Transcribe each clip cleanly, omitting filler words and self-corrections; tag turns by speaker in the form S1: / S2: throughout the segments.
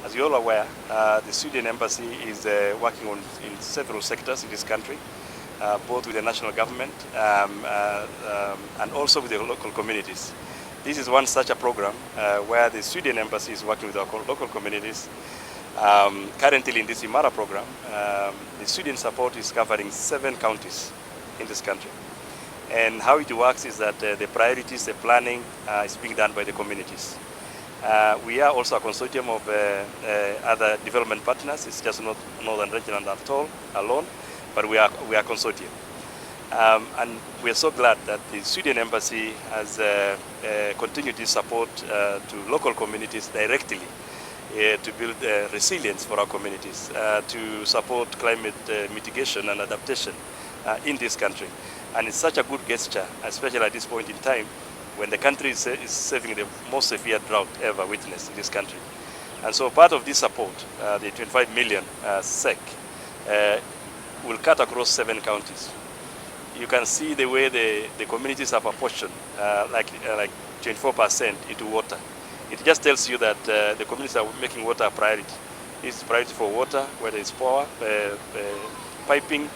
S1: As you're all aware, the Sweden embassy is working in several sectors in this country, both with the national government and also with the local communities. This is one such a program where the Sweden embassy is working with our local communities. Currently in this Imara program, the Sweden support is covering 7 counties in this country. And how it works is that the priorities, the planning is being done by the communities. We are also a consortium of other development partners. It's just not Northern Region at all alone, but we are a consortium. And we are so glad that the Sweden embassy has continued this support to local communities directly to build resilience for our communities, to support climate mitigation and adaptation in this country. And it's such a good gesture, especially at this point in time when the country is saving the most severe drought ever witnessed in this country. And so part of this support, the 25 million SEK, will cut across 7 counties. You can see the way the communities have apportioned like 24% into water. It just tells you that the communities are making water a priority. It's priority for water, whether it's power, piping,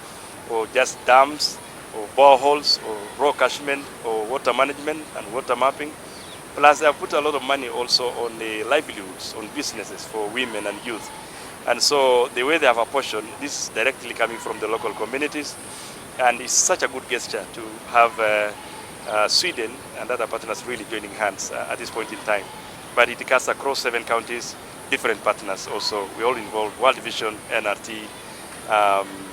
S1: or just dams, or boreholes, or raw catchment, or water management and water mapping. Plus, they have put a lot of money also on the livelihoods, on businesses for women and youth. And so the way they have apportioned, this is directly coming from the local communities. And it's such a good gesture to have Sweden and other partners really joining hands at this point in time. But it cuts across 7 counties, different partners also. We all involved, World Vision, NRT,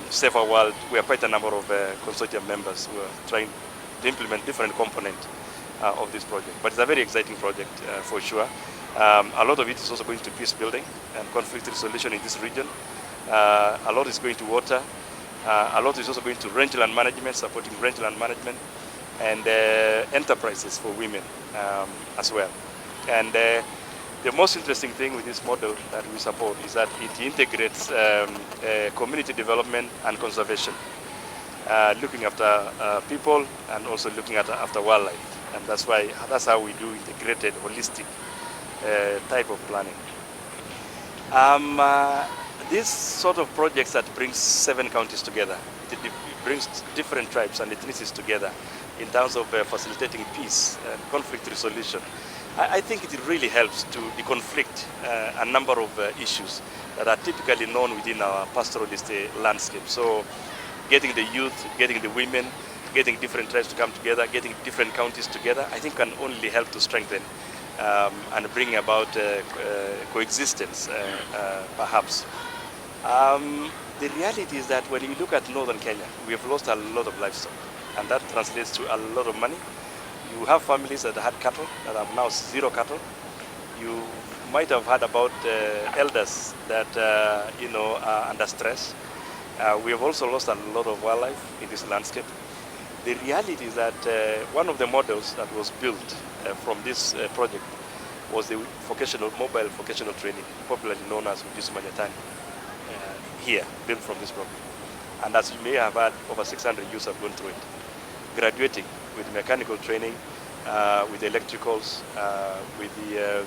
S1: Safer World. We are quite a number of consortium members who are trying to implement different components of this project. But it's a very exciting project for sure. A lot of it is also going to peace building and conflict resolution in this region. A lot is going to water. A lot is also going to rangeland management, supporting rangeland management, and enterprises for women as well. And the most interesting thing with this model that we support is that it integrates community development and conservation, looking after people and also looking after wildlife. And that's how we do integrated, holistic type of planning. These sort of projects that brings 7 counties together, it brings different tribes and ethnicities together in terms of facilitating peace and conflict resolution. I think it really helps to deconflict a number of issues that are typically known within our pastoralist landscape. So getting the youth, getting the women, getting different tribes to come together, getting different counties together, I think can only help to strengthen and bring about coexistence, perhaps. The reality is that when you look at northern Kenya, we have lost a lot of livestock, and that translates to a lot of money. You have families that had cattle that have now 0 cattle. You might have heard about elders that are under stress. We have also lost a lot of wildlife in this landscape. The reality is that one of the models that was built from this project was the mobile vocational training, popularly known as manyora, here, built from this program. And as you may have heard, over 600 youths have gone through it, graduating with mechanical training, with electricals, with the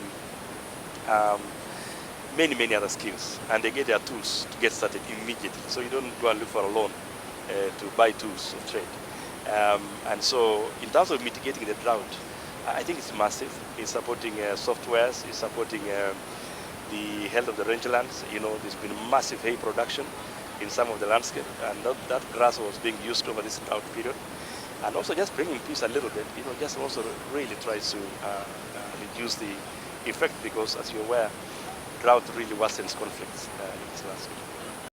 S1: many other skills. And they get their tools to get started immediately. So you don't go and look for a loan to buy tools of trade. And so in terms of mitigating the drought, I think it's massive. It's supporting softwares, it's supporting the health of the rangelands. There's been massive hay production in some of the landscape, and that grass was being used over this drought period. And also just bringing peace a little bit, just also really tries to reduce the effect, because as you're aware, drought really worsens conflicts in this landscape.